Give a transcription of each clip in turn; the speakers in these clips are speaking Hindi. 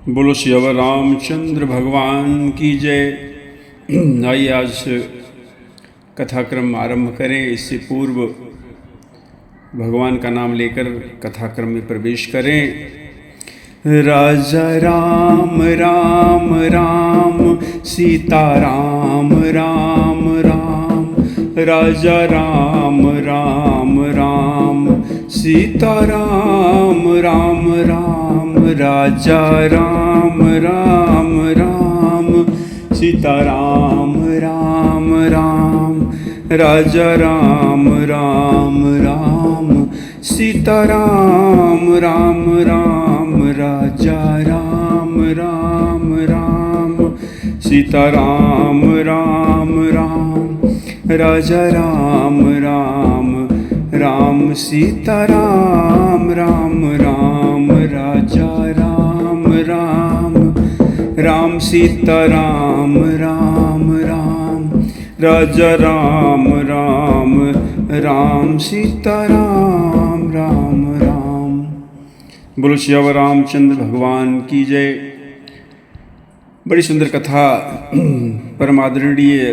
बोलो श्री अवर रामचंद्र भगवान की जय। आइए आज कथाक्रम आरंभ करें। इससे पूर्व भगवान का नाम लेकर कथाक्रम में प्रवेश करें। राजा राम राम राम, सीता राम राम राम, राजा राम राम राम, सीता राम राम राम, राजा राम राम राम, सीता राम राम राम, राजा राम राम राम, सीता राम राम राम, राजा राम राम राम, सीता राम राम राम, राजा राम राम राम, सीता राम राम राम, राजा राम राम राम, सीता राम राम राम, राजा राम राम राम, सीता राम राम राम। बोलो श्री अवर रामचंद्र भगवान की जय। बड़ी सुंदर कथा परम आदरणीय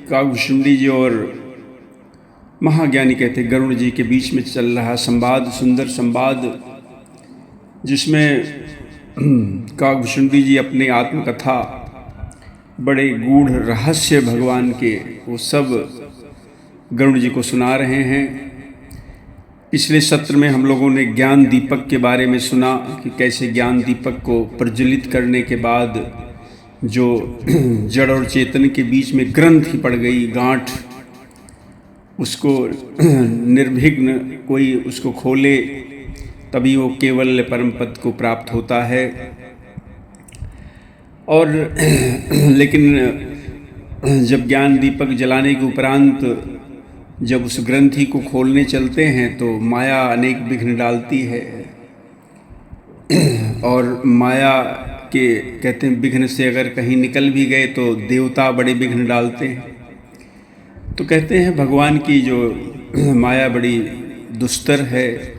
काकभूषुंडी जी और महाज्ञानी कहते गरुण जी के बीच में चल रहा संवाद, सुंदर संवाद, जिसमें काकभूषुंडी जी अपनी आत्मकथा, बड़े गूढ़ रहस्य भगवान के, वो सब गरुण जी को सुना रहे हैं। पिछले सत्र में हम लोगों ने ज्ञान दीपक के बारे में सुना कि कैसे ज्ञान दीपक को प्रज्वलित करने के बाद जो जड़ और चेतन के बीच में ग्रंथि पड़ गई, गांठ, उसको निर्विघ्न कोई उसको खोले तभी वो केवल परम पद को प्राप्त होता है। और लेकिन जब ज्ञान दीपक जलाने के उपरांत जब उस ग्रंथि को खोलने चलते हैं तो माया अनेक विघ्न डालती है। और माया के कहते हैं विघ्न से अगर कहीं निकल भी गए तो देवता बड़े विघ्न डालते हैं। तो कहते हैं भगवान की जो माया बड़ी दुस्तर है,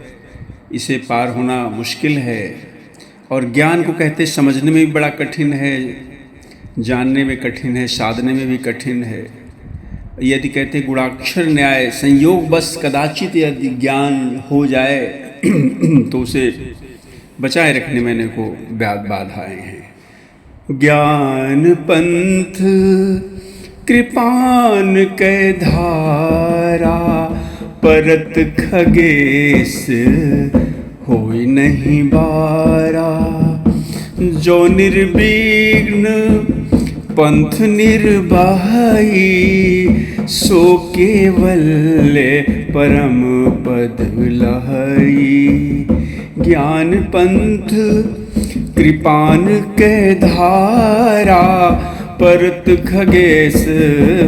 इसे पार होना मुश्किल है। और ज्ञान को कहते समझने में भी बड़ा कठिन है, जानने में कठिन है, साधने में भी कठिन है। यदि कहते गुणाक्षर न्याय संयोग बस कदाचित यदि ज्ञान हो जाए तो उसे बचाए रखने में को बाधाएं हैं। ज्ञान पंथ कृपान कै धारा, परत खगेश होई नहीं बारा, जो निर्विघ्न पंथ निर्वाही, सो केवल परम पद लहई। ज्ञान पंथ कृपान कै धारा, परत खगेश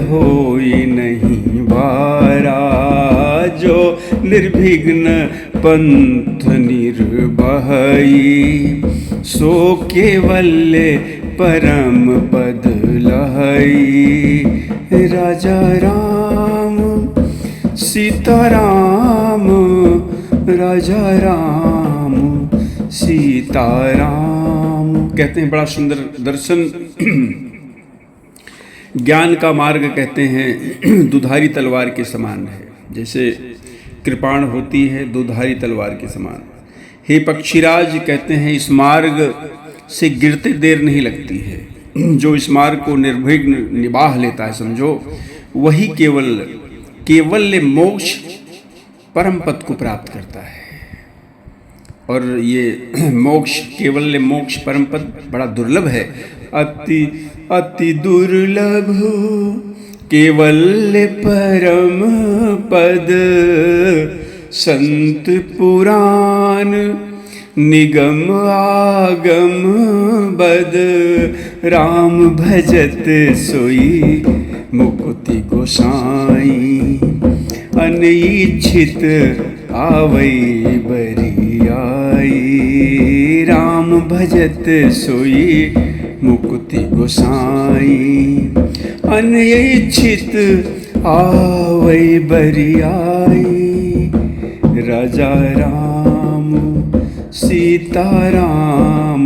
होई नहीं बारा, जो निर्विघ्न पंथ निर्वाही, सो केवल परम पद लहई। राजा राम सीता राम, राजा राम सीता राम। कहते हैं बड़ा सुंदर दर्शन। ज्ञान का मार्ग कहते हैं दुधारी तलवार के समान है। जैसे कृपाण होती है दुधारी तलवार के समान। हे पक्षीराज, कहते हैं इस मार्ग से गिरते देर नहीं लगती है। जो इस मार्ग को निर्विघ्न निभाह लेता है, समझो, वही केवल मोक्ष परम पद को प्राप्त करता है। और ये मोक्ष, केवल मोक्ष परम पद बड़ा दुर्लभ है। अति अति दुर्लभ केवल परम पद, संत पुराण निगम आगम बद, राम भजत सोई मुक्ति गोसाई, अनिच्छित आवई बरियाई। राम भजत सोई मुक्ति गोसाई, अनिच्छित आवई बरियाई। राजा राम सीता राम,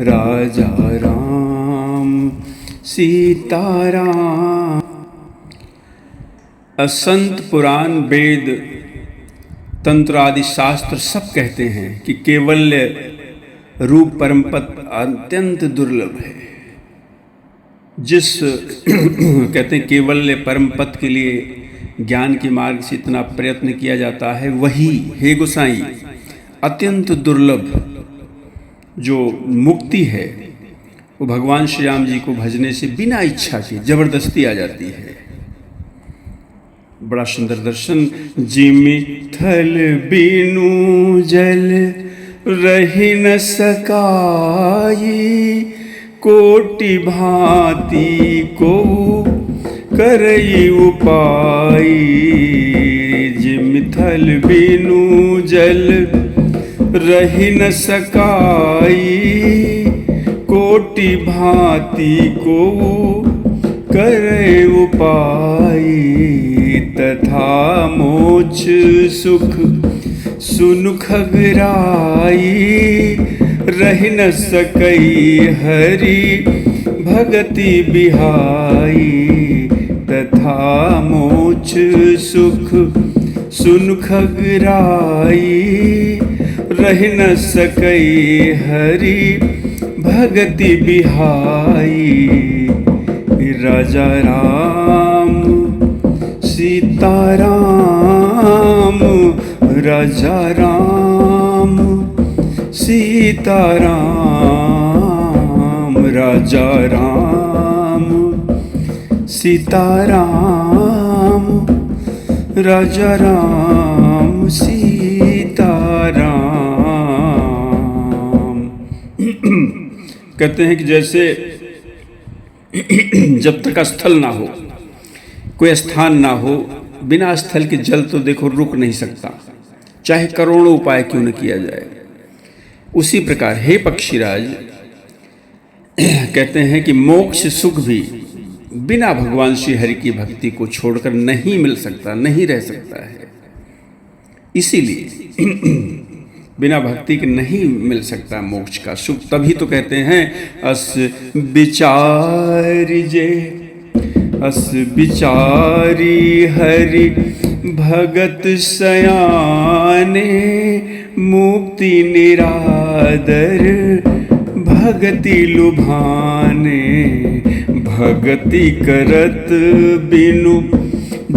राजा राम सीताराम। असंत पुराण वेद तंत्र आदि शास्त्र सब कहते हैं कि केवल्य रूप परमपद अत्यंत दुर्लभ है। जिस कहते हैं केवल्य परमपद के लिए ज्ञान के मार्ग से इतना प्रयत्न किया जाता है, वही हे गोसाई अत्यंत दुर्लभ जो मुक्ति है वो भगवान श्री राम जी को भजने से बिना इच्छा के जबरदस्ती आ जाती है। बड़ा सुंदर दर्शन। जिमि थल बीनु जल रही न सकाई, कोटि भांति को करई उपाय। जिमि थल बीनु जल रही न सकाई, कोटि भांति को करे उपाय। तथा मोक्ष सुख सुन खगराई, रह न सकई हरि भगति बिहाई। तथा मोक्ष सुख सुन खगराई, रह न सकई हरि भगति बिहाई। राजा राम सीताराम, राजा राम सीताराम, राजा राम सीताराम, राजा राम सीताराम। कहते हैं कि जैसे जब तक स्थल ना हो, कोई स्थान ना हो, बिना स्थल के जल तो देखो रुक नहीं सकता, चाहे करोड़ों उपाय क्यों न किया जाए। उसी प्रकार हे पक्षीराज कहते हैं कि मोक्ष सुख भी बिना भगवान श्री हरि की भक्ति को छोड़कर नहीं मिल सकता, नहीं रह सकता है। इसीलिए बिना भक्ति के नहीं मिल सकता मोक्ष का सुख। तभी तो कहते हैं अस विचारि जे, अस विचारी हरि भगत सयाने। मुक्ति निरादर भगति लुभाने। भगति करत बिनु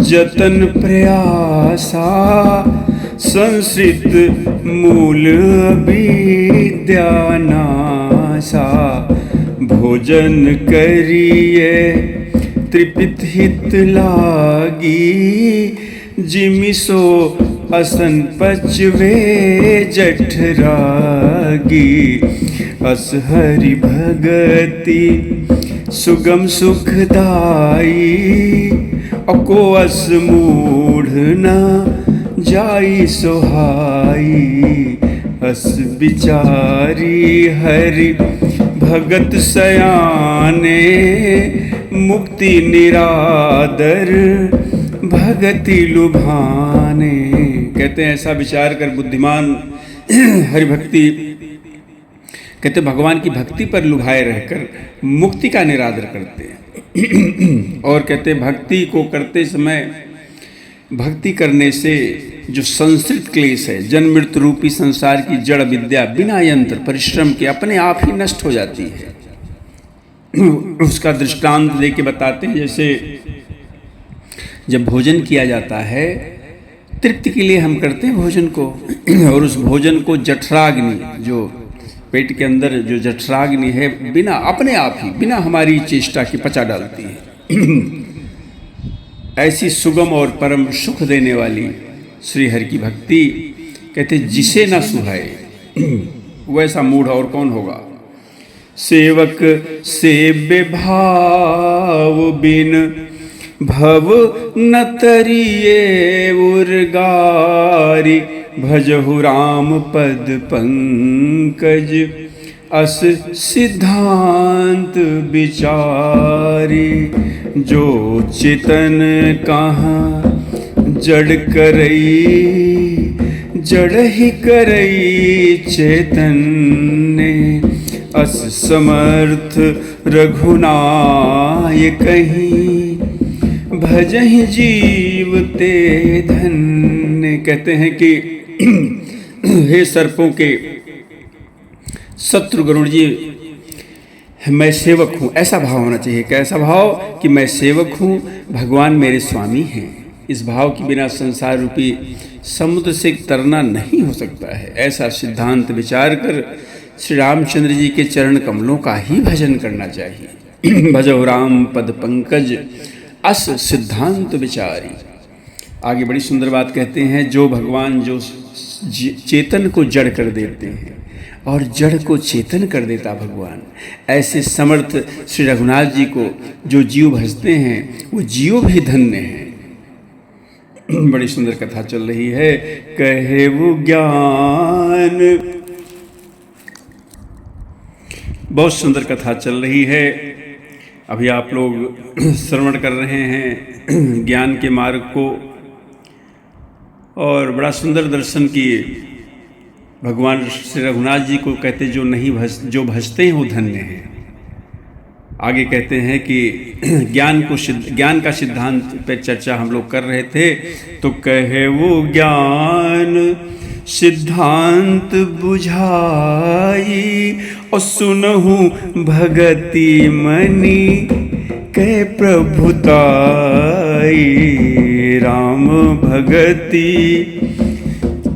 जतन प्रयासा, संसृत मूल विद्या नासा। भोजन करिए त्रिपित हित लागी, जिमि सो असन पचवे जठरागी। अस हरि भगति सुगम सुखदाई, अको अस मूढ़ न जाई सोहाई। अस विचारी हरि भगत सयाने, मुक्ति निरादर भगति लुभाने। कहते हैं ऐसा विचार कर बुद्धिमान हरि भक्ति कहते भगवान की भक्ति पर लुभाए रहकर मुक्ति का निरादर करते हैं। और कहते भक्ति को करते समय, भक्ति करने से जो संस्कृत क्लेश है, जन्म मृत्यु रूपी संसार की जड़ विद्या बिना यंत्र परिश्रम के अपने आप ही नष्ट हो जाती है। उसका दृष्टांत लेके बताते हैं, जैसे जब भोजन किया जाता है, तृप्ति के लिए हम करते हैं भोजन को, और उस भोजन को जठराग्नि, जो पेट के अंदर जो जठराग्नि है, बिना अपने आप ही बिना हमारी चेष्टा की पचा डालती है। ऐसी सुगम और परम सुख देने वाली श्री हरि की भक्ति कहते जिसे न सुहाए वैसा मूढ़ और कौन होगा। सेवक सेव्य भाव बिन भव न तरिए उर्गारी। भजहु राम पद पंकज अस सिद्धांत विचारी। जो चितन कहाँ जड़ करई, जड़ ही करई चेतन ने। अस समर्थ रघुनाय कहीं, भजहि जीव ते धन्य। कहते हैं कि हे सर्पों के शत्रु गरुड़ जी, मैं सेवक हूँ, ऐसा भाव होना चाहिए। कैसा भाव? कि मैं सेवक हूँ, भगवान मेरे स्वामी हैं। इस भाव के बिना संसार रूपी समुद्र से तरना नहीं हो सकता है। ऐसा सिद्धांत विचार कर श्री रामचंद्र जी के चरण कमलों का ही भजन करना चाहिए। भजो राम पद पंकज अस सिद्धांत विचारी। आगे बड़ी सुंदर बात कहते हैं, जो भगवान जो चेतन को जड़ कर देते हैं और जड़ को चेतन कर देता भगवान, ऐसे समर्थ श्री रघुनाथ जी को जो जीव भजते हैं वो जीव भी धन्य हैं। बड़ी सुंदर कथा चल रही है। कहे वो ज्ञान, बहुत सुंदर कथा चल रही है। अभी आप लोग श्रवण कर रहे हैं ज्ञान के मार्ग को, और बड़ा सुंदर दर्शन किए। भगवान श्री रघुनाथ जी को कहते जो भजते हैं वो धन्य हैं। आगे कहते हैं कि ज्ञान का सिद्धांत पर चर्चा हम लोग कर रहे थे, तो कहे वो ज्ञान सिद्धांत बुझाई, और सुनहु भगति मनि कै प्रभुताई। राम भगति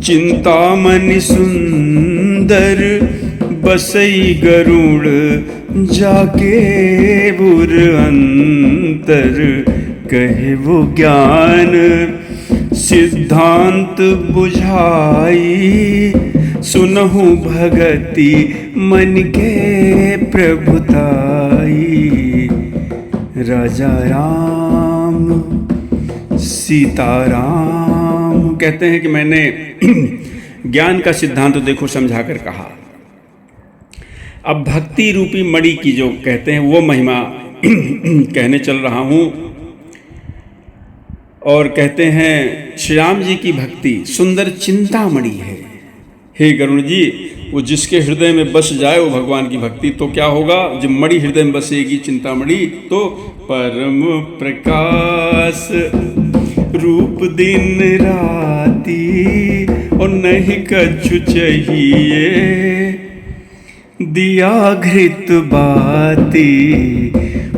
चिंतामणि सुंदर, बसई गरुड़ जाके बुर अंतर। कहे वो ज्ञान सिद्धांत बुझाई, सुनहु भगति मन के प्रभुताई। राजा राम सीताराम। कहते हैं कि मैंने ज्ञान का सिद्धांत तो देखो समझा कर कहा, अब भक्ति रूपी मणि की जो कहते हैं वो महिमा कहने चल रहा हूँ। और कहते हैं श्री राम जी की भक्ति सुंदर चिंतामणि है। हे गरुड़ जी, वो जिसके हृदय में बस जाए वो भगवान की भक्ति, तो क्या होगा? जब मणि हृदय में बसेगी चिंतामणि, तो परम प्रकाश रूप दिन राती, और नहीं कछु चाहिए दिया घृत बाती।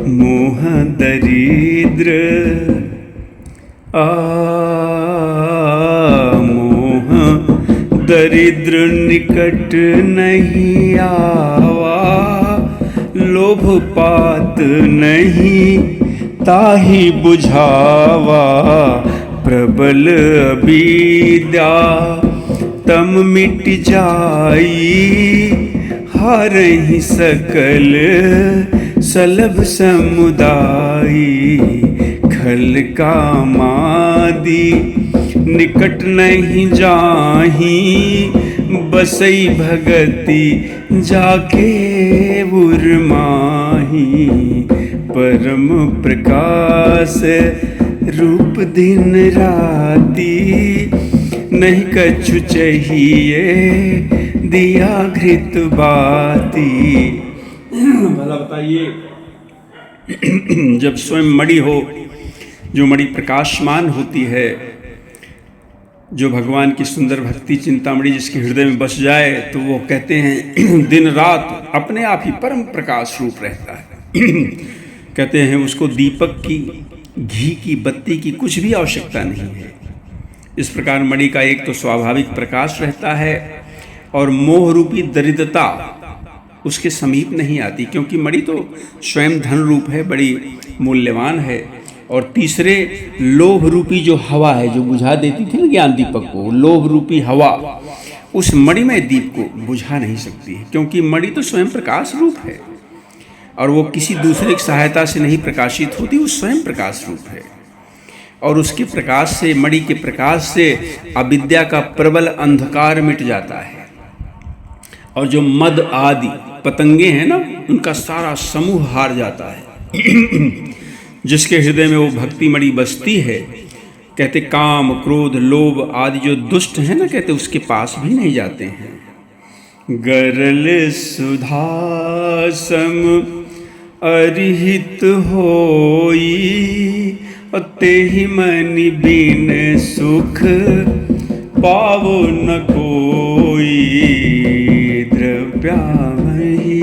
मोह दरिद्र मोह दरिद्र निकट नहीं आवा, लोभ पात नहीं ताहि बुझावा। प्रबल अविद्या तम मिट जाई, हारहि सकल सलभ समुदायी। खल कामादि निकट नहीं जाही, बसई भगति जाके उर्माही। परम प्रकाश रूप दिन राती, नहीं कछु चाहिए दिया घृत बाती। भला बताइए, जब स्वयं मणि हो, जो मणि प्रकाशमान होती है, जो भगवान की सुंदर भक्ति चिंतामणि जिसके हृदय में बस जाए, तो वो कहते हैं दिन रात अपने आप ही परम प्रकाश रूप रहता है। कहते हैं उसको दीपक की, घी की, बत्ती की कुछ भी आवश्यकता नहीं है। इस प्रकार मणि का एक तो स्वाभाविक प्रकाश रहता है, और मोह रूपी दरिद्रता उसके समीप नहीं आती, क्योंकि मणि तो स्वयं धन रूप है, बड़ी मूल्यवान है। और तीसरे लोभ रूपी जो हवा है, जो बुझा देती थी ना ज्ञान दीपक को, लोभ रूपी हवा उस मणिमय दीप को बुझा नहीं सकती है, क्योंकि मणि तो स्वयं प्रकाश रूप है और वो किसी दूसरे की सहायता से नहीं प्रकाशित होती, वो स्वयं प्रकाश रूप है। और उसके प्रकाश से, मणि के प्रकाश से अविद्या का प्रबल अंधकार मिट जाता है, और जो मद आदि पतंगे हैं ना, उनका सारा समूह हार जाता है। जिसके हृदय में वो भक्ति मणि बसती है, कहते काम क्रोध लोभ आदि जो दुष्ट हैं ना, कहते उसके पास भी नहीं जाते हैं। गरल सुधा सम अरिहित होई, तेहि मनि बिन सुख पावो न कोई। द्रव्यामहि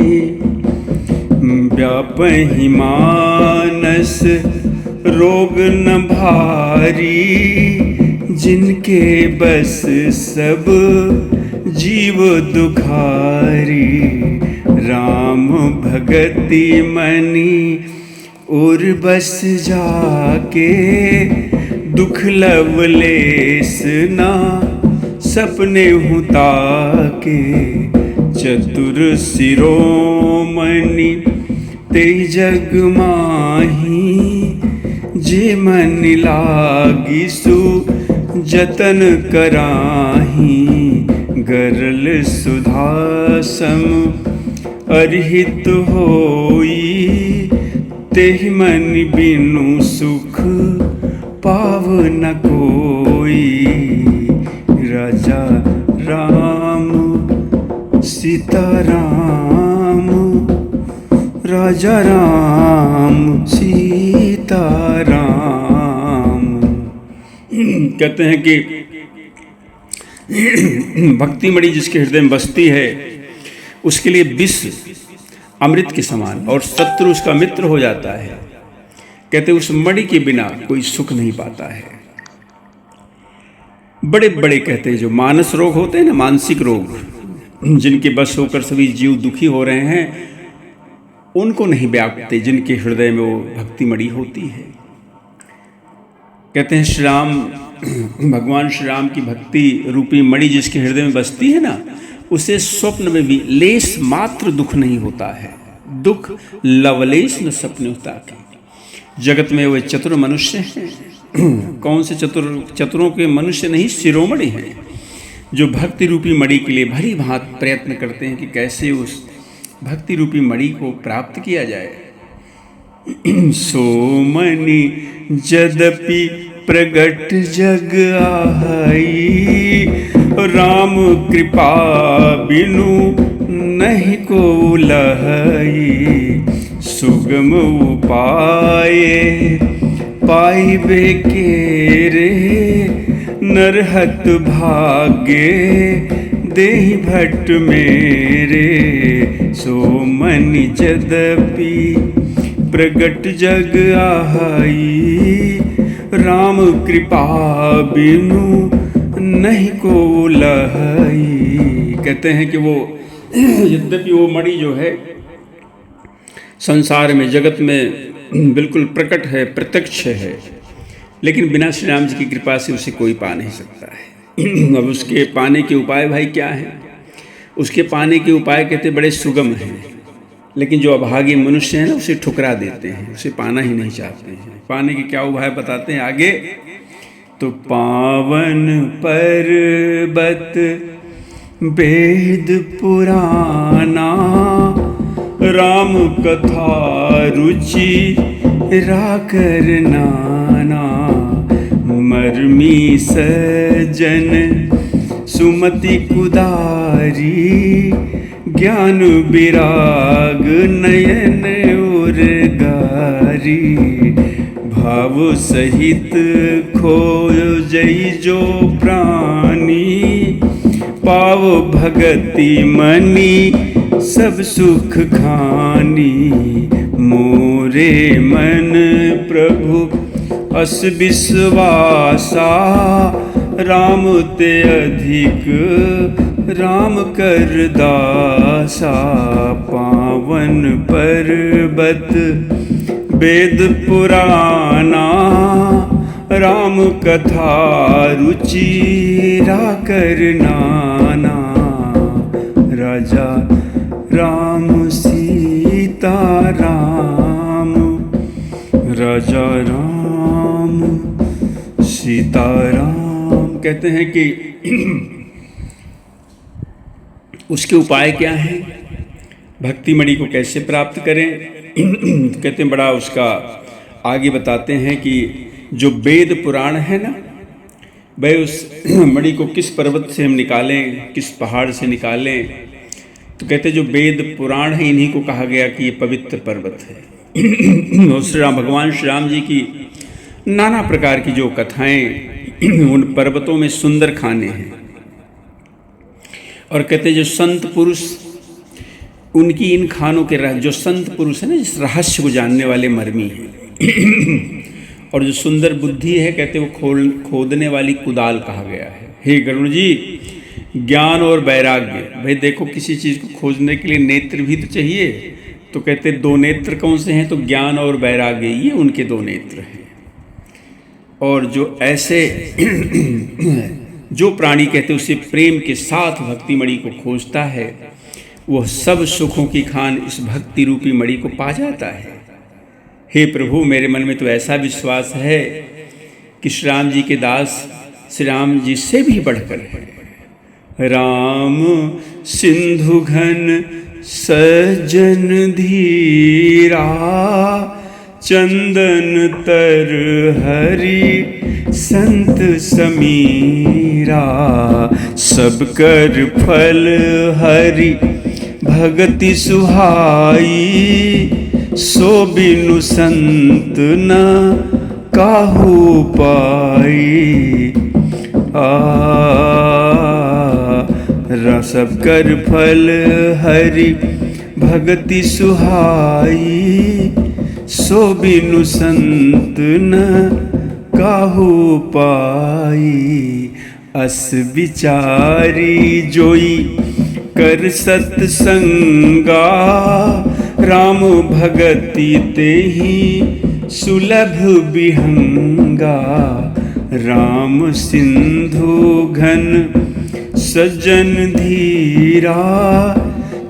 व्यापहि मानस रोग न भारी, जिनके बस सब जीव दुखारी। राम भगति मनि उर बस जाके, दुख लवलेस ना सपने हूँ ताके। चतुर शिरोमणि तेहि जग माही, जे मन लागी सु जतन कराही। गरल सुधा सम अरिहित होई, तेहि मन बिनु सुख पाव न कोई। राजा राम सीता राम, राजा राम सीता राम। कहते हैं कि भक्ति मणि जिसके हृदय में बसती है, उसके लिए विष अमृत के समान, और शत्रु उसका मित्र हो जाता है। कहते उस मणि के बिना कोई सुख नहीं पाता है। बड़े बड़े कहते हैं जो मानस रोग होते हैं ना, मानसिक रोग, जिनके बस होकर सभी जीव दुखी हो रहे हैं, उनको नहीं व्यापते जिनके हृदय में वो भक्ति मणि होती है। कहते हैं श्री राम, भगवान श्री राम की भक्ति रूपी मणि जिसके हृदय में बसती है ना, उसे स्वप्न में भी लेस मात्र दुख नहीं होता है। दुख लवलेश न सपने होता के। जगत में वे चतुर मनुष्य हैं। कौन से चतुरों के मनुष्य नहीं, शिरोमणि हैं, जो भक्ति रूपी मणि के लिए भली भांति प्रयत्न करते हैं कि कैसे उस भक्ति रूपी मणि को प्राप्त किया जाए। सो मणि यद्यपि प्रगट जग आई, राम कृपा बिनु नहीं को लहई। सुगम उपाय पाइबे के रे, नरहत भाग्य देहि भट्ट मेरे। सो मनि यद्यपि प्रगट जग आई, राम कृपा बिनु नहीं को लहई। कहते हैं कि वो यद्यपि वो मणि जो है संसार में, जगत में बिल्कुल प्रकट है, प्रत्यक्ष है, लेकिन बिना श्री राम जी की कृपा से उसे कोई पा नहीं सकता है। अब उसके पाने के उपाय भाई क्या है? उसके पाने के उपाय कहते बड़े सुगम हैं, लेकिन जो अभागी मनुष्य हैं ना, उसे ठुकरा देते हैं, उसे पाना ही नहीं चाहते हैं। पाने के क्या उपाय बताते हैं आगे? तो पावन पर्वत वेद पुराना, राम कथा रुचि राकर नाना। मर्मी सजन सुमति कुदारी, ज्ञान विराग नयन उर्गारी। भाव सहित खोयो जई जो प्राणी, पाव भगति मनि सब सुख खानी। मोरे मन प्रभु अस विश्वासा, राम ते अधिक राम कर दासा। पावन पर्वत वेद पुराना, राम कथा रुचि राकर नाना। राजा राम सीता राम, राजा राम सीता राम। कहते हैं कि उसके उपाय क्या हैं, भक्ति मणि को कैसे प्राप्त करें। कहते हैं बड़ा उसका आगे बताते हैं कि जो वेद पुराण है ना, वह उस मणि को किस पर्वत से हम निकालें, किस पहाड़ से निकालें, तो कहते जो वेद पुराण है इन्हीं को कहा गया कि ये पवित्र पर्वत है। और भगवान श्री राम जी की नाना प्रकार की जो कथाएं उन पर्वतों में सुंदर खाने हैं। और कहते जो संत पुरुष उनकी इन खानों के जो संत पुरुष है ना, जिस रहस्य को जानने वाले मर्मी हैं और जो सुंदर बुद्धि है, कहते वो खोदने वाली कुदाल कहा गया है। हे गरुण जी, ज्ञान और वैराग्य, भाई देखो किसी चीज़ को खोजने के लिए नेत्र भी तो चाहिए। तो कहते दो नेत्र कौन से हैं? तो ज्ञान और वैराग्य, ये उनके दो नेत्र हैं। और जो ऐसे जो प्राणी कहते उसे प्रेम के साथ भक्ति मणि को खोजता है, वह सब सुखों की खान इस भक्ति रूपी मणि को पा जाता है। हे प्रभु, मेरे मन में तो ऐसा विश्वास है कि श्री राम जी के दास श्री राम जी से भी बढ़कर है। राम सिंधु घन सज्जन धीरा, चंदन तर हरि संत समीरा। सब कर फल हरि भगति सुहाई, सो बिनु संत न काहू पाई। सब कर फल हरि भगति सुहाई, सो बिनु संत न काहू पाई। अस विचारी जोई कर सत्संगा, राम भगति तेहि सुलभ विहंगा। राम सिंधु घन सज्जन धीरा,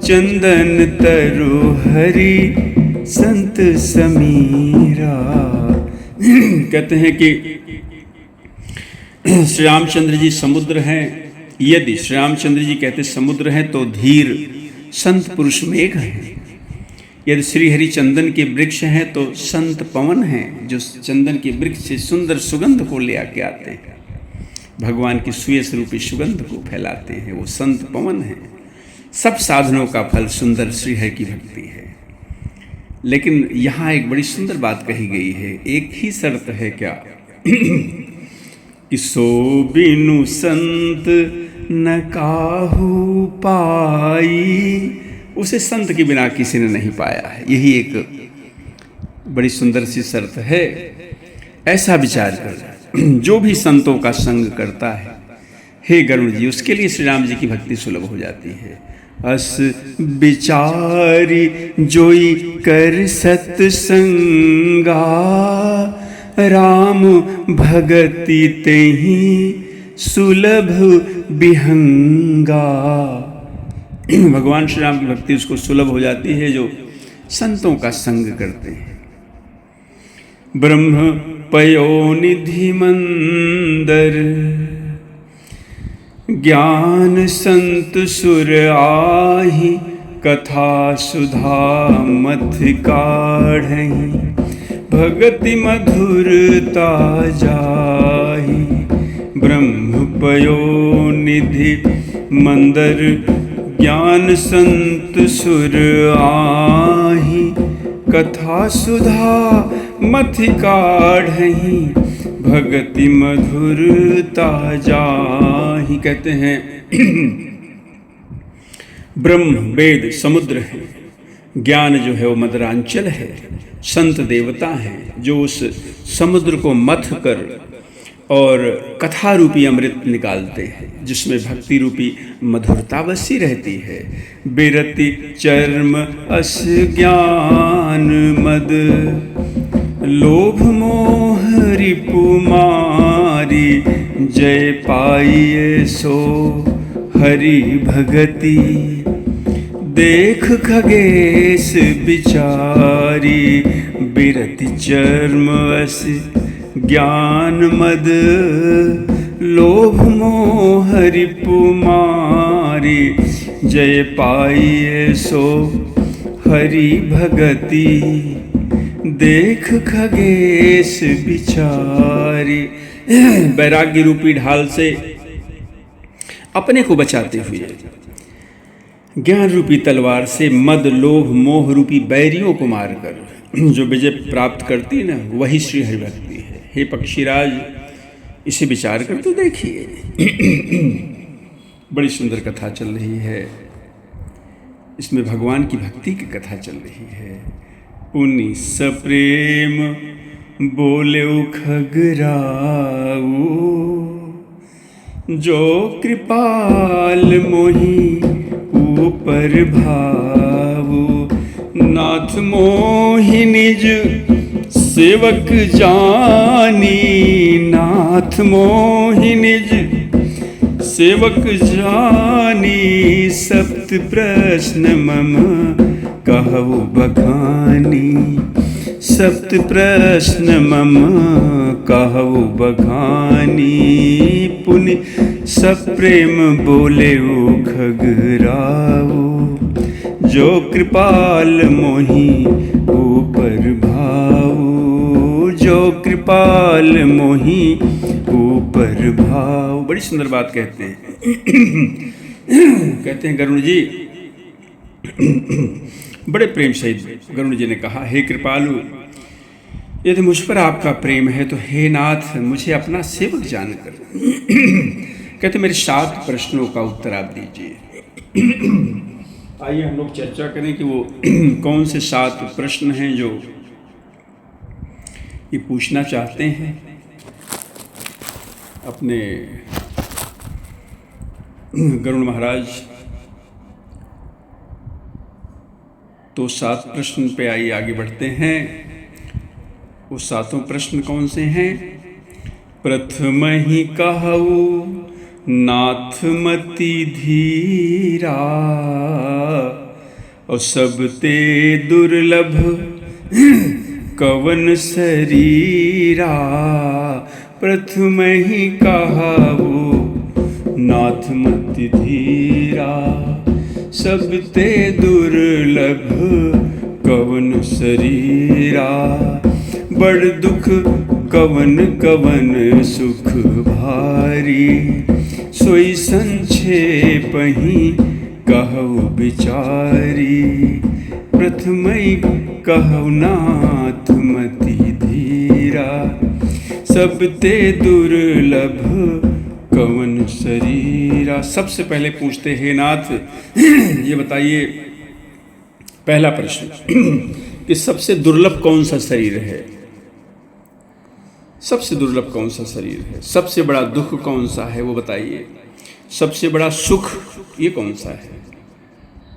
चंदन तरु हरि संत समीरा। कहते हैं कि श्री रामचंद्र जी समुद्र हैं। यदि श्री रामचंद्र जी कहते समुद्र हैं तो धीर संत पुरुष मेघ हैं। यदि श्री हरि चंदन के वृक्ष हैं तो संत पवन हैं, जो चंदन के वृक्ष से सुंदर सुगंध को ले आके आते हैं, भगवान की सुयस रूपी सुगंध को फैलाते हैं, वो संत पवन हैं। सब साधनों का फल सुंदर श्री हरि की भक्ति है। लेकिन यहाँ एक बड़ी सुंदर बात कही गई है। एक ही शर्त है क्या कि सो बिनु संत न काहू पाई। उसे संत के बिना किसी ने नहीं पाया है। यही एक बड़ी सुंदर सी शर्त है। ऐसा विचार कर जो भी संतों का संग करता है, हे गरुण जी, उसके लिए श्री राम जी की भक्ति सुलभ हो जाती है। अस विचारी जोई कर सत्संगा, राम भगति तेहि सुलभ विहंगा। भगवान श्री राम की भक्ति उसको सुलभ हो जाती है जो संतों का संग करते हैं। ब्रह्म पयोनिधि मंदर, ज्ञान संत सुर आहि, कथा सुधा मथ काढ़हि, भगति मधुरता जाहि। ब्रह्म पयोनिधि मंदर, ज्ञान संत सुर आहि, कथा सुधा मथ काढ़हि, भगति मधुरता जाहि। कहते हैं ब्रह्म वेद समुद्र है, ज्ञान जो है वो मदरांचल है, संत देवता हैं जो उस समुद्र को मथ कर और कथा रूपी अमृत निकालते हैं, जिसमें भक्ति रूपी मधुरता बसी रहती है। बिरति चर्म अस ज्ञान मद, लोभ मोह रिपु मारी, जय पाइये सो हरि भगति। देख खगेश विचारी, बिरति चर्म अस ज्ञान मद, लोभ मोह रिपु मारी, जय पाइये सो हरि भगति। देख खगेश विचारी। वैराग्य रूपी ढाल से अपने को बचाते हुए ज्ञान रूपी तलवार से मद लोभ मोह रूपी बैरियों को मारकर जो विजय प्राप्त करती है ना, वही श्री हरिभक्ति है। हे पक्षीराज, इसे विचार कर तो देखिए। बड़ी सुंदर कथा चल रही है, इसमें भगवान की भक्ति की कथा चल रही है। पुनि सप्रेम बोले खगराऊ, जो कृपाल मोहि ऊपर भावो। नाथ मोहि निज सेवक जानी, नाथ मोहि निज सेवक जानी। सप्त प्रश्न मम कहु बखानी, सप्त प्रश्न मम कहु बखानी। पुनि सप्रेम बोले ओ खगराओ, जो कृपाल मोहि ऊपर भाओ, जो कृपाल मोहि ऊपर भाव। बड़ी सुंदर बात कहते हैं। कहते हैं गरुण जी, बड़े प्रेम सहित गरुण जी ने कहा, हे कृपालु, यदि मुझ पर आपका प्रेम है तो हे नाथ, मुझे अपना सेवक जानकर कहते मेरे 7 प्रश्नों का उत्तर आप दीजिए। आइए हम लोग चर्चा करें कि वो कौन से 7 प्रश्न हैं जो ये पूछना चाहते हैं अपने गरुण महाराज। तो 7 प्रश्न पे आइए आगे बढ़ते हैं। वो 7 प्रश्न कौन से हैं? प्रथम ही कहऊ नाथ मति धीरा, और सब ते दुर्लभ कवन शरीरा। प्रथम ही कहऊ नाथ मति धीरा, सब ते दुर्लभ कवन शरीरा। बड़ दुख कवन कवन सुख भारी, सोई संक्षेप ही कहु विचारी। प्रथमई कहु नाथ मति धीरा, सब ते दुर्लभ कवन शरीरा। सबसे पहले पूछते हैं नाथ, ये बताइए पहला प्रश्न कि सबसे दुर्लभ कौन सा शरीर है? सबसे दुर्लभ कौन सा शरीर है? सबसे बड़ा दुख कौन सा है वो बताइए। सबसे बड़ा सुख ये कौन सा है?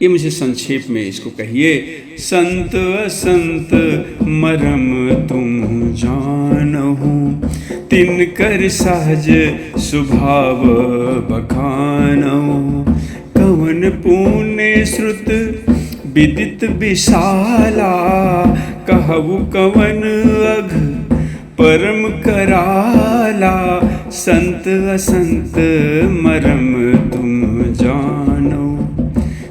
ये मुझे संक्षेप में इसको कहिए। संत असंत मरम तुम जानहु, तिनकर सहज स्वभाव बखानहु। कवन पुण्य श्रुत विदित विशाला, कहु कवन अघ परम कराला। संत असंत मरम तुम जानो,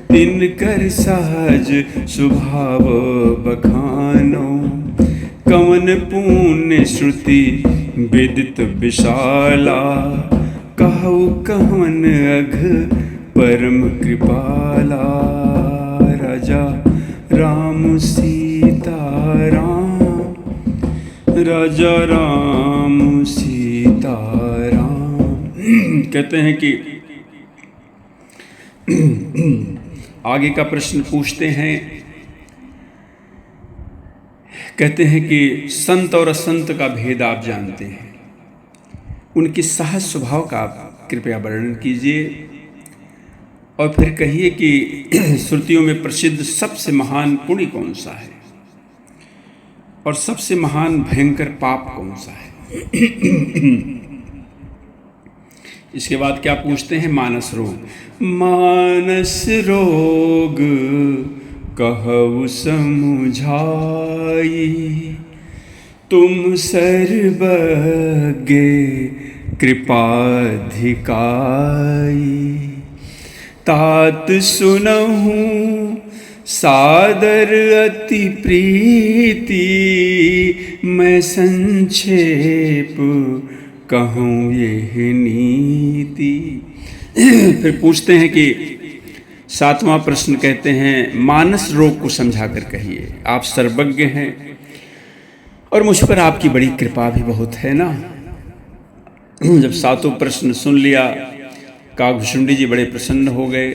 तिनकर सहज स्वभाव बखानो। कवन पुण्य श्रुति विदित विशाला, कहु कवन अघ परम कृपाला। राजा राम सीता राम, राजा राम सीता राम। कहते हैं कि आगे का प्रश्न पूछते हैं। कहते हैं कि संत और असंत का भेद आप जानते हैं, उनके सहज स्वभाव का आप कृपया वर्णन कीजिए। और फिर कहिए कि श्रुतियों में प्रसिद्ध सबसे महान पुण्य कौन सा है और सबसे महान भयंकर पाप कौन सा है। इसके बाद क्या पूछते हैं? मानस रोग। मानस रोग कहु समुझाई, तुम सर्वज्ञ कृपाधिकाई। तात सुनहु सादर अति प्रीति, मैं संक्षेप कहूँ यह नीति। फिर पूछते हैं कि 7वां प्रश्न कहते हैं, मानस रोग को समझा कर कहिए। आप सर्वज्ञ हैं और मुझ पर आपकी बड़ी कृपा भी बहुत है ना। जब 7वां प्रश्न सुन लिया, काकभुशुंडी जी बड़े प्रसन्न हो गए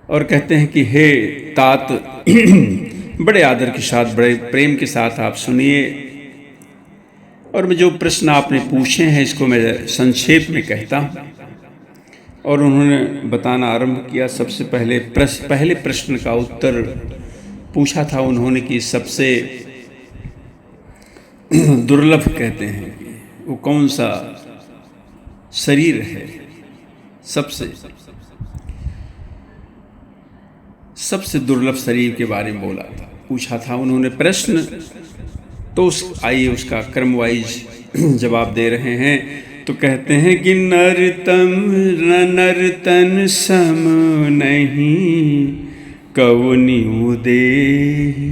और कहते हैं कि हे तात, बड़े आदर के साथ, बड़े प्रेम के साथ आप सुनिए, और जो प्रश्न आपने पूछे हैं इसको मैं संक्षेप में कहता हूँ। और उन्होंने बताना आरंभ किया। सबसे पहले प्रश्न का उत्तर पूछा था उन्होंने कि सबसे दुर्लभ कहते हैं वो कौन सा शरीर है, सबसे दुर्लभ शरीर के बारे में पूछा था उन्होंने प्रश्न। तो आइए उसका क्रम वाइज जवाब दे रहे हैं। तो कहते हैं कि नरतन सम नहीं कवनि देहि,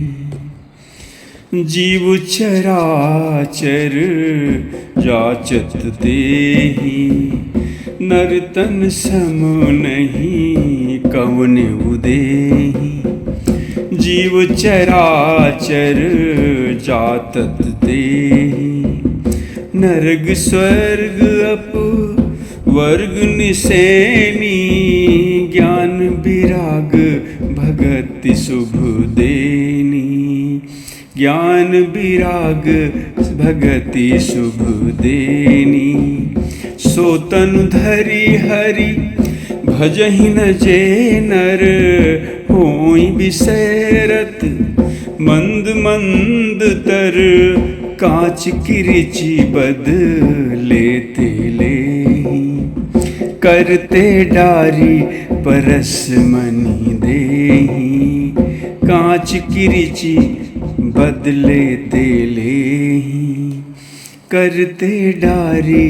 जीव चराचर जाचत तेहि। नरतन सम नहीं कवनि देहि, जीव चराचर जातत तेहि। नरग स्वर्ग अप वर्ग निसेनी, ज्ञान विराग भगति शुभ देनी। ज्ञान विराग भगति शुभ देनी। सो तनु धरि हरि भजहि न जे नर, होई विषयरत मंद मंद तर। कांच किरिचि बद लेते लेहि, करते डारी परस मनि देहि। कांच किरिचि बद लेते लेहि, करते डारी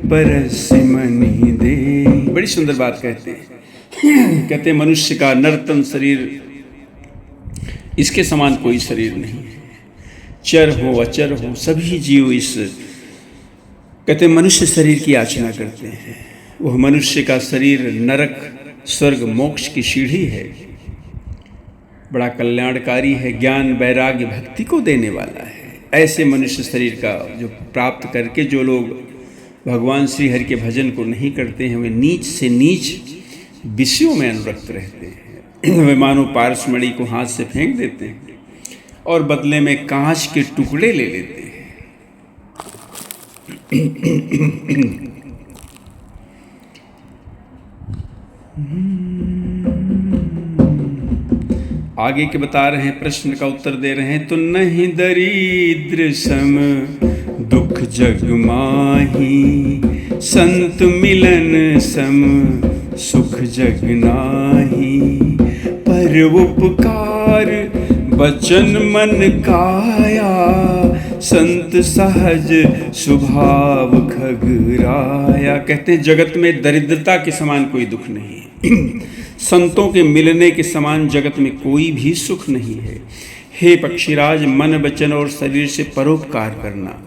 परस मनि देहि। बड़ी सुंदर बात कहते हैं। कहते हैं मनुष्य का नर्तन शरीर, इसके समान कोई शरीर नहीं है। चर हो अचर हो सभी जीव इस कहते मनुष्य शरीर की याचना करते हैं। वह मनुष्य का शरीर नरक स्वर्ग मोक्ष की सीढ़ी है, बड़ा कल्याणकारी है, ज्ञान वैराग्य भक्ति को देने वाला है। ऐसे मनुष्य शरीर का जो प्राप्त करके जो लोग भगवान श्री हरि के भजन को नहीं करते हैं, वे नीच से नीच विषयों में अनुरक्त रहते हैं। वे मानो पारसमणि को हाथ से फेंक देते हैं और बदले में कांच के टुकड़े ले लेते हैं। आगे के बता रहे हैं, प्रश्न का उत्तर दे रहे हैं। तो नहीं दरिद्र सम दुख जग माही, संत मिलन सम सुख जग नाही। पर उपकार बचन मन काया, संत सहज स्वभाव खगराया। कहते हैं जगत में दरिद्रता के समान कोई दुख नहीं है। संतों के मिलने के समान जगत में कोई भी सुख नहीं है। हे पक्षीराज, मन वचन और शरीर से परोपकार करना,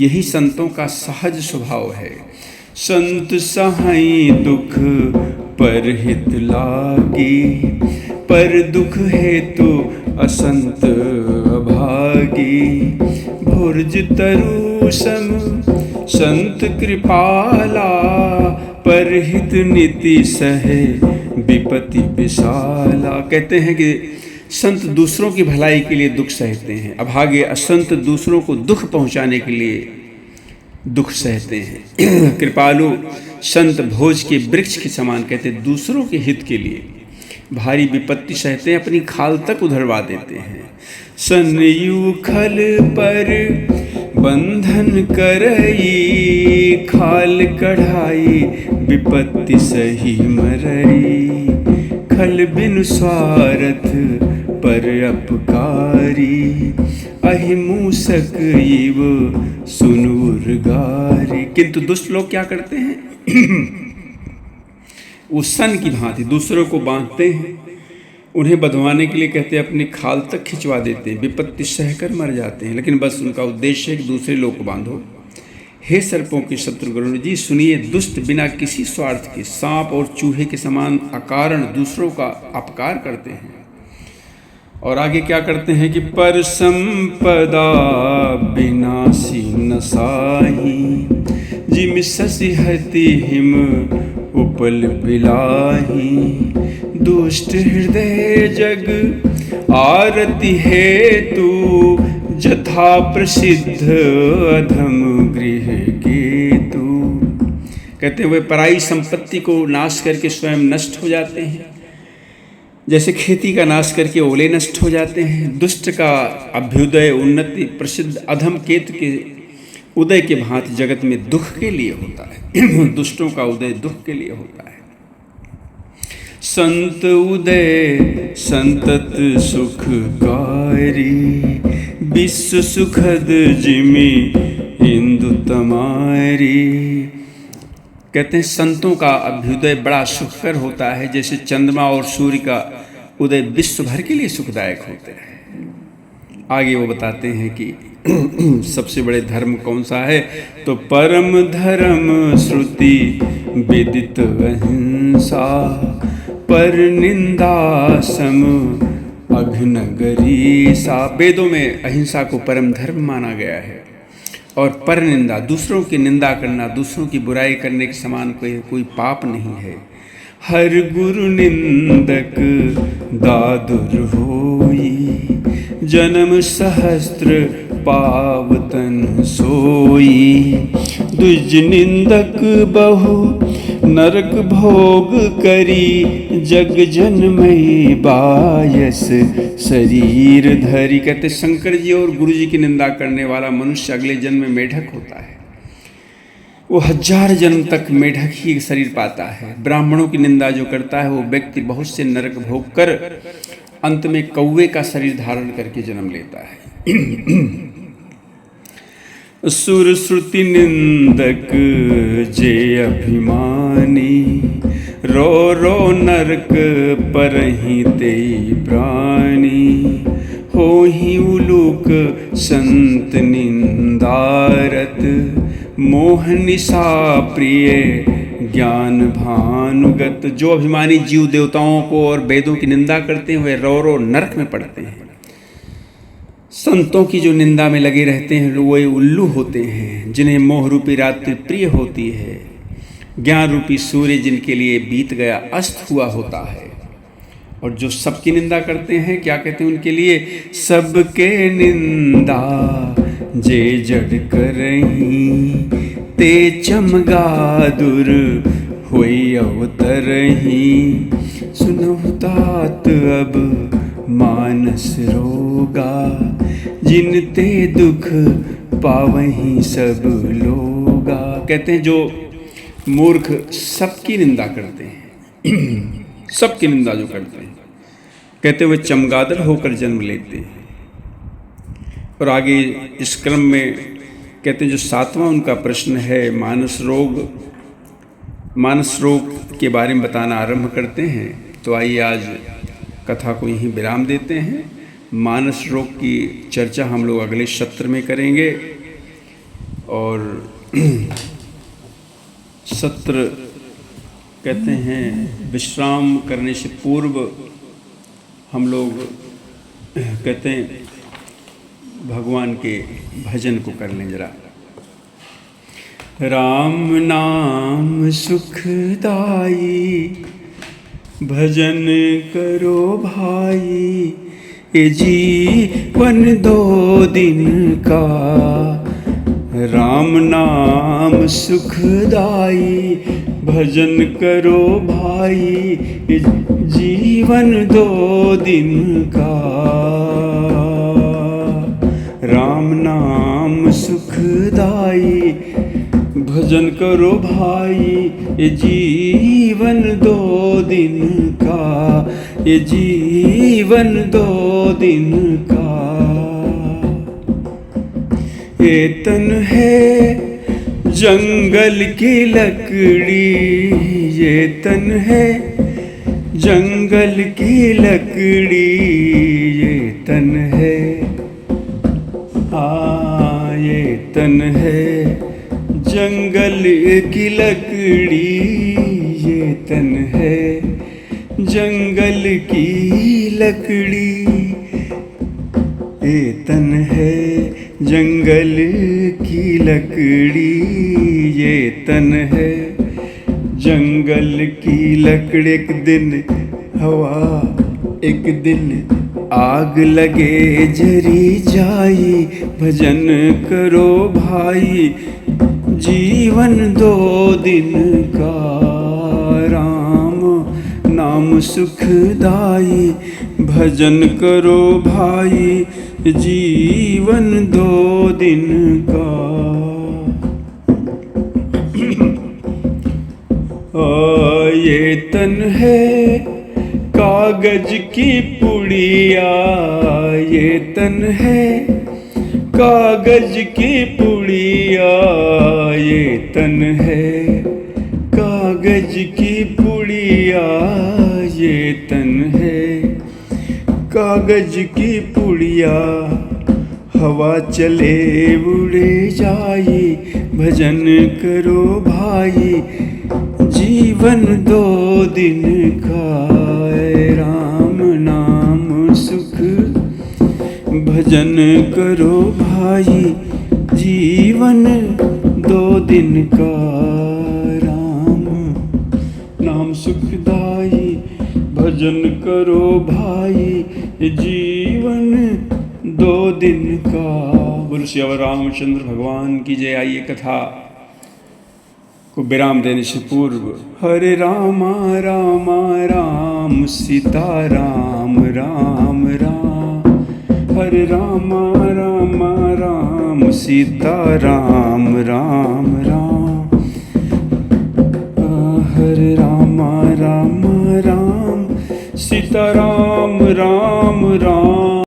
यही संतों का सहज स्वभाव है। संत सहाई दुख पर हित लागी, पर दुख हेतु असंत अभागी। भुर्ज तरु सम संत कृपाला, पर हित नीति सहे विपत्ति विशाला। कहते हैं कि संत दूसरों की भलाई के लिए दुख सहते हैं, अभागे असंत दूसरों को दुख पहुंचाने के लिए दुख सहते हैं। कृपालु संत भोज के वृक्ष के समान, कहते हैं दूसरों के हित के लिए भारी विपत्ति सहते हैं, अपनी खाल तक उधरवा देते हैं। सनयु खल पर बंधन करई, खाल कढ़ाई विपत्ति सही मरई। खल बिनु स्वार्थ पर अपकारी, अहिमूसक इव सुनूर गारी। किंतु दुष्ट लोग क्या करते हैं? वो सन की भांति दूसरों को बांधते हैं, उन्हें बधवाने के लिए कहते हैं अपनी खाल तक खिंचवा देते हैं, विपत्ति सहकर मर जाते हैं। लेकिन बस उनका उद्देश्य है कि दूसरे लोग को बांधो। हे सर्पों के शत्रु गरुड़ जी, सुनिए, दुष्ट बिना किसी स्वार्थ के सांप और चूहे के समान अकारण दूसरों का अपकार करते हैं। और आगे क्या करते हैं कि पर संपदा विनाशी नसाही, जिम ससिहति हिम उपल पिलाही, दुष्ट हृदय जग आरती हेतु, जथा प्रसिद्ध अधम गृह केतु। कहते हुए पराई संपत्ति को नाश करके स्वयं नष्ट हो जाते हैं, जैसे खेती का नाश करके ओले नष्ट हो जाते हैं। दुष्ट का अभ्युदय उन्नति प्रसिद्ध अधम केतु के उदय के भांति जगत में दुख के लिए होता है। दुष्टों का उदय दुख के लिए होता है। संत उदय संतत सुखकारी, विश्व सुखद जिमि इंदु तमारी। कहते हैं संतों का अभ्युदय बड़ा सुखकर होता है, जैसे चंद्रमा और सूर्य का उदय विश्व भर के लिए सुखदायक होते हैं। आगे वो बताते हैं कि सबसे बड़े धर्म कौन सा है, तो परम धर्म श्रुति विदित अहिंसा, पर निंदा सम अघ्नगरी सा। वेदों में अहिंसा को परम धर्म माना गया है, और पर निंदा, दूसरों की निंदा करना, दूसरों की बुराई करने के समान कोई पाप नहीं है। हर गुरु निंदक दादुर होई, जन्म सहस्त्र पावतन सोई। द्विज निंदक बहु नरक भोग करी, जग जन्मई बायस शरीर धरी। कहते शंकर जी और गुरु जी की निंदा करने वाला मनुष्य अगले जन्म में मेढक होता है। वो 1000 जन्म तक मेढक ही शरीर पाता है। ब्राह्मणों की निंदा जो करता है वो व्यक्ति बहुत से नरक भोग कर अंत में कौवे का शरीर धारण करके जन्म लेता है। सुर श्रुति निंदक जे अभिमानी, रो रो नरक परहि ते प्राणी। हो ही उलूक संत निंदारत, मोह निशा प्रिय ज्ञान भानुगत। जो अभिमानी जीव देवताओं को और वेदों की निंदा करते हुए रो रो नरक में पड़ते हैं। संतों की जो निंदा में लगे रहते हैं वो उल्लू होते हैं, जिन्हें मोह रूपी रात्रि प्रिय होती है। ज्ञान रूपी सूर्य जिनके लिए बीत गया अस्त हुआ होता है। और जो सबकी निंदा करते हैं, क्या कहते हैं उनके लिए, सबके निंदा जे जड़ करही, ते चमगादुर होई अवतरही। सुनहु तात अब मानस रोगा, जिनते दुख पावहीं सब लोगा। कहते हैं जो मूर्ख सबकी निंदा करते हैं, सबकी निंदा जो करते हैं, कहते हुए चमगादड़ होकर जन्म लेते हैं। और आगे इस क्रम में कहते हैं जो 7वां उनका प्रश्न है मानस रोग के बारे में बताना आरंभ करते हैं। तो आइए आज कथा को यहीं विराम देते हैं। मानस रोग की चर्चा हम लोग अगले सत्र में करेंगे। और सत्र कहते हैं विश्राम करने से पूर्व हम लोग कहते हैं भगवान के भजन को कर लें जरा। राम नाम सुखदाई, भजन करो भाई, ये जीवन 2 दिन का। राम नाम सुखदाई, भजन करो भाई, ये जीवन 2 दिन का। राम नाम सुखदाई, भजन करो भाई, ये जीवन 2 दिन का, ये जीवन 2 दिन का। ये तन है जंगल की लकड़ी, ये तन है जंगल की लकड़ी, ये तन है ये तन है जंगल की लकड़ी ये तन है, जंगल की लकड़ी ये तन है, जंगल की लकड़ी ये तन है। जंगल की लकड़ी एक दिन हवा, एक दिन आग लगे जरी जाई, भजन करो भाई जीवन दो दिन का, राम नाम सुखदाई, भजन करो भाई जीवन दो दिन का। ये तन है कागज की पुड़िया, ये तन है कागज की पुड़िया, ये तन है कागज की पुड़िया, ये तन है कागज की पुड़िया। हवा चले उड़े जाई, भजन करो भाई जीवन दो दिन का, राम नाम सुख भजन करो भाई जीवन दो दिन का, राम नाम सुखदाई, भजन करो भाई जीवन दो दिन का। बोलो श्री रामचंद्र भगवान की जय। आइए कथा को विराम देने से पूर्व हरे रामा रामा राम सीता राम राम राम, हरे रामा रामा राम सीता राम राम राम, हरे रामा रामा राम सीता राम राम राम।